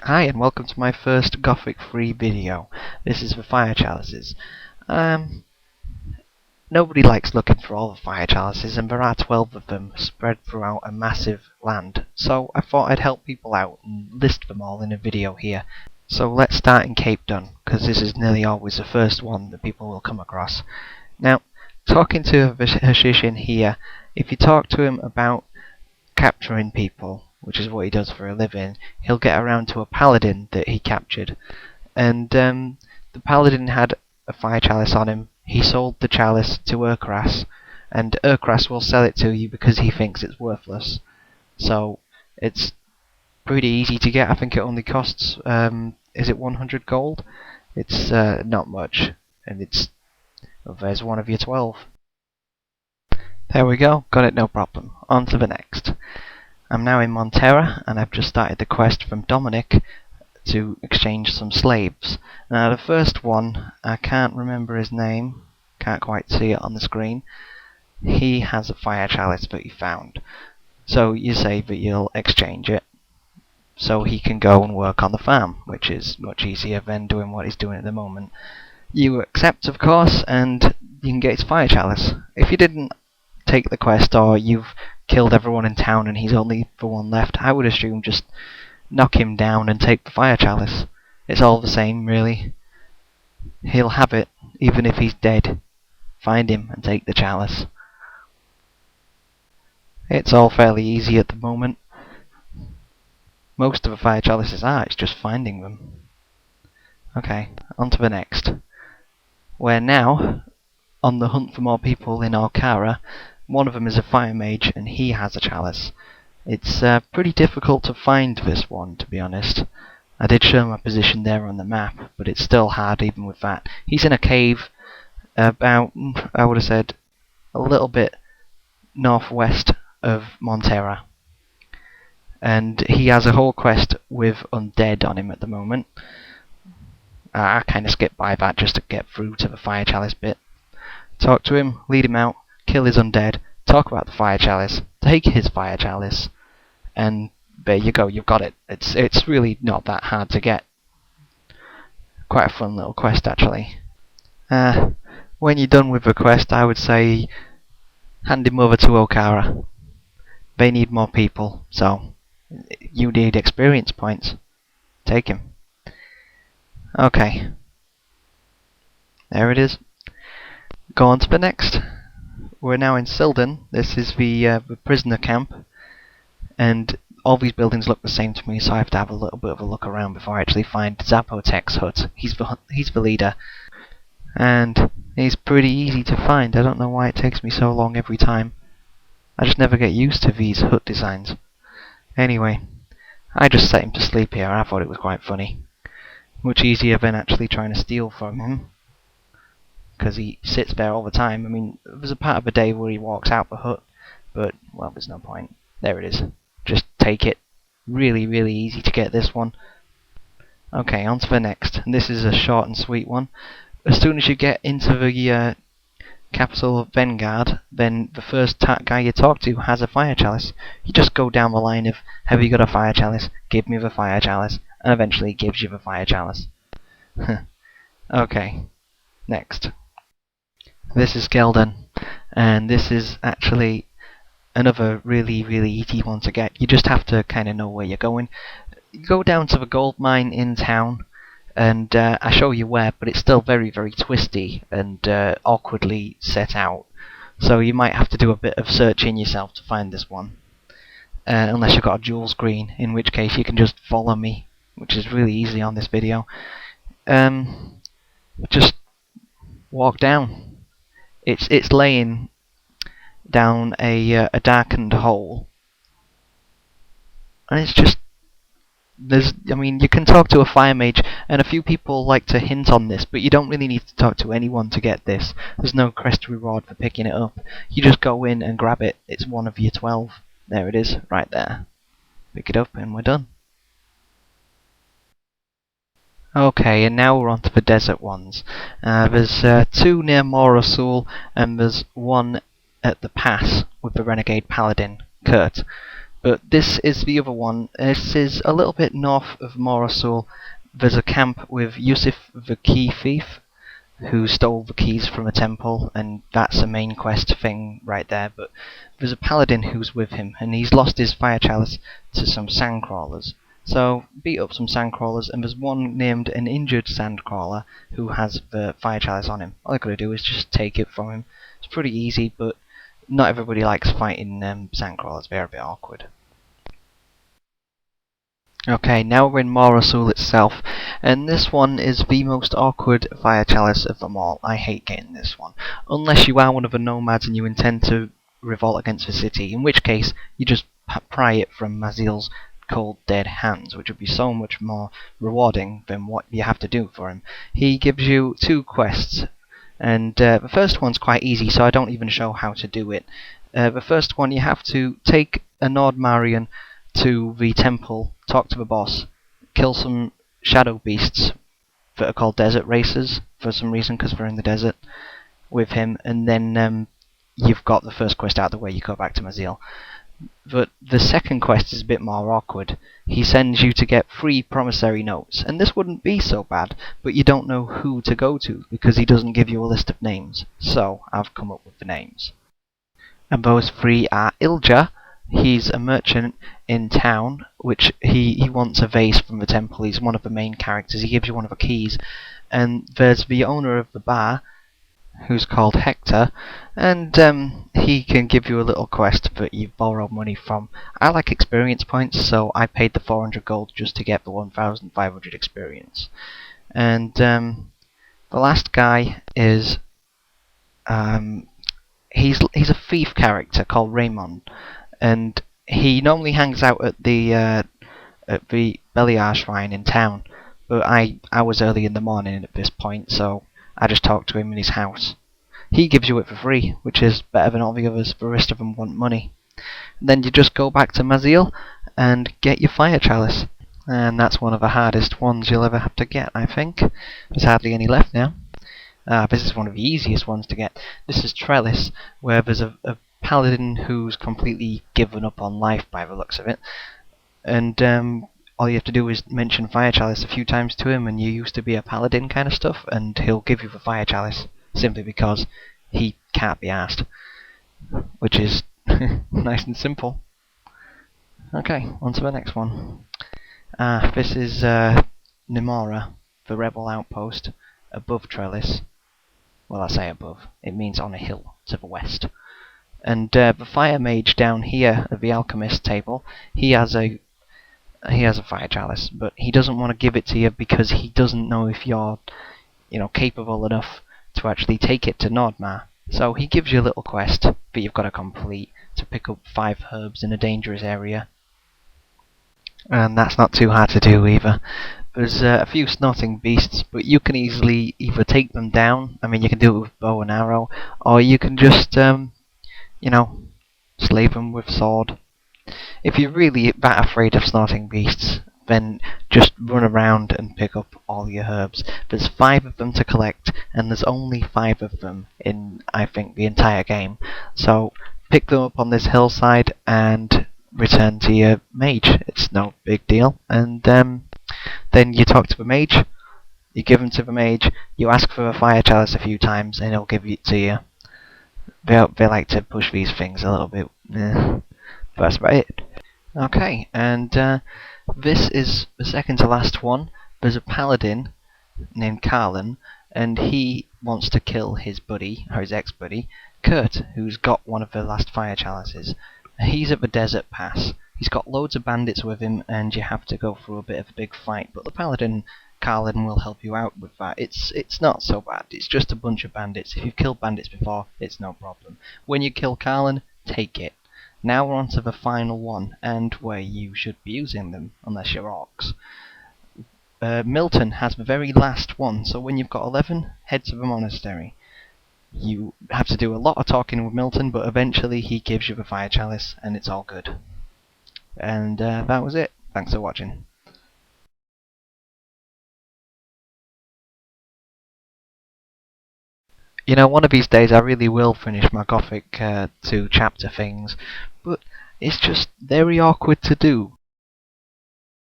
Hi and welcome to my first Gothic free video. This is for fire chalices. Nobody likes looking for all the fire chalices, and there are 12 of them spread throughout a massive land. So I thought I'd help people out and list them all in a video here. So let's start in Cape Dun, because this is nearly always the first one that people will come across. Now, talking to a Hashishim here, if you talk to him about capturing people, which is what he does for a living, he'll get around to a paladin that he captured. And the paladin had a fire chalice on him. He sold the chalice to Urkras, and Urkras will sell it to you because he thinks it's worthless. So it's pretty easy to get. I think it only costs, is it 100 gold? It's not much, and there's one of your 12. There we go, got it, no problem. On to the next. I'm now in Montera, and I've just started the quest from Dominic to exchange some slaves. Now the first one, I can't remember his name, can't quite see it on the screen. He has a fire chalice that he found. So you say that you'll exchange it, so he can go and work on the farm, which is much easier than doing what he's doing at the moment. You accept, of course, and you can get his fire chalice. If you didn't take the quest, or you've killed everyone in town and he's only the one left, I would assume just knock him down and take the fire chalice. It's all the same, really. He'll have it, even if he's dead. Find him and take the chalice. It's all fairly easy at the moment. Most of the fire chalices are, it's just finding them. Okay, on to the next. We're now on the hunt for more people in Alcara. One of them is a fire mage, and he has a chalice. It's pretty difficult to find this one, to be honest. I did show my position there on the map, but it's still hard even with that. He's in a cave about, I would have said, a little bit northwest of Montera. And he has a whole quest with undead on him at the moment. I kind of skipped by that just to get through to the fire chalice bit. Talk to him, lead him out, kill his undead, talk about the fire chalice, take his fire chalice, and there you go, you've got it. It's really not that hard to get. Quite a fun little quest, actually. When you're done with the quest, I would say hand him over to Okara. They need more people, so you need experience points. Take him. Okay. There it is. Go on to the next. We're now in Silden. This is the prisoner camp, and all these buildings look the same to me, so I have to have a little bit of a look around before I actually find Zapotek's hut. He's the leader, and he's pretty easy to find. I don't know why it takes me so long every time. I just never get used to these hut designs. Anyway, I just set him to sleep here. I thought it was quite funny. Much easier than actually trying to steal from him, because he sits there all the time. I mean, there's a part of the day where he walks out the hut, but, well, there's no point. There it is. Just take it. Really, really easy to get this one. Okay, on to the next. And this is a short and sweet one. As soon as you get into the capital of Vanguard, then the first guy you talk to has a fire chalice. You just go down the line of, have you got a fire chalice? Give me the fire chalice. And eventually he gives you the fire chalice. Okay, next. This is Gelden, and this is actually another really, really easy one to get. You just have to kind of know where you're going. You go down to the gold mine in town, and I show you where, but it's still very, very twisty and awkwardly set out. So you might have to do a bit of searching yourself to find this one. Unless you've got a dual screen, in which case you can just follow me, which is really easy on this video. Just walk down. It's laying down a darkened hole, and it's just I mean, you can talk to a fire mage, and a few people like to hint on this, but you don't really need to talk to anyone to get this. There's no crest reward for picking it up. You just go in and grab it. It's one of your 12. There it is, right there. Pick it up, and we're done. Okay, and now we're on to the desert ones. There's 2 near Morasul, and there's 1 at the pass with the renegade paladin, Kurt. But this is the other one. This is a little bit north of Morasul. There's a camp with Yusuf the Key Thief, who stole the keys from a temple, and that's a main quest thing right there. But there's a paladin who's with him, and he's lost his fire chalice to some sandcrawlers. So beat up some sandcrawlers, and there's one named an injured sandcrawler who has the fire chalice on him. All I gotta do is just take it from him. It's pretty easy, but not everybody likes fighting sandcrawlers. They're a bit awkward. Okay, now we're in Morasul itself, and this one is the most awkward fire chalice of them all. I hate getting this one. Unless you are one of the nomads and you intend to revolt against the city, in which case you just pry it from Mazil's cold dead hands, which would be so much more rewarding than what you have to do for him. He gives you 2 quests, and the first one's quite easy, so I don't even show how to do it. The first one, you have to take a Nordmarian to the temple, talk to the boss, kill some shadow beasts that are called desert racers for some reason because they're in the desert with him, and then you've got the first quest out of the way, you go back to Mazil. But the second quest is a bit more awkward. He sends you to get 3 promissory notes, and this wouldn't be so bad, but you don't know who to go to because he doesn't give you a list of names. So I've come up with the names. And those 3 are Ilja. He's a merchant in town, which he wants a vase from the temple. He's one of the main characters. He gives you one of the keys. And there's the owner of the bar, who's called Hector, and he can give you a little quest that you borrow money from. I like experience points, so I paid the 400 gold just to get the 1,500 experience. And the last guy is he's a thief character called Raymond, and he normally hangs out at the Beliar shrine in town. But I was early in the morning at this point, so I just talked to him in his house. He gives you it for free, which is better than all the others. The rest of them want money. And then you just go back to Mazil and get your fire chalice. And that's one of the hardest ones you'll ever have to get, I think. There's hardly any left now. This is one of the easiest ones to get. This is Trellis, where there's a paladin who's completely given up on life by the looks of it. And all you have to do is mention fire chalice a few times to him, and you used to be a paladin kind of stuff, and he'll give you the fire chalice simply because he can't be asked, which is nice and simple. Okay, on to the next one. This is Nimora, the rebel outpost above Trellis. Well, I say above, it means on a hill to the west. And the fire mage down here at the alchemist table, he has a fire chalice, but he doesn't want to give it to you because he doesn't know if you're, capable enough to actually take it to Nordmar. So he gives you a little quest that you've got to complete to pick up 5 herbs in a dangerous area. And that's not too hard to do either. There's a few snorting beasts, but you can easily either take them down, you can do it with bow and arrow, or you can just, slay them with sword. If you're really that afraid of snorting beasts, then just run around and pick up all your herbs. There's 5 of them to collect, and there's only 5 of them in, I think, the entire game. So pick them up on this hillside and return to your mage. It's no big deal. And then you talk to the mage, you give them to the mage, you ask for a fire chalice a few times, and he'll give it to you. They like to push these things a little bit. That's about it. Okay, and this is the second to last one. There's a paladin named Carlin, and he wants to kill his buddy, or his ex-buddy, Kurt, who's got one of the last fire chalices. He's at the desert pass. He's got loads of bandits with him, and you have to go through a bit of a big fight, but the paladin, Carlin, will help you out with that. It's not so bad. It's just a bunch of bandits. If you've killed bandits before, it's no problem. When you kill Carlin, take it. Now we're on to the final one, and where you should be using them, unless you're orcs. Milton has the very last one, so when you've got 11, head to the monastery. You have to do a lot of talking with Milton, but eventually he gives you the fire chalice, and it's all good. And that was it. Thanks for watching. One of these days I really will finish my Gothic 2 chapter things, but It's just very awkward to do.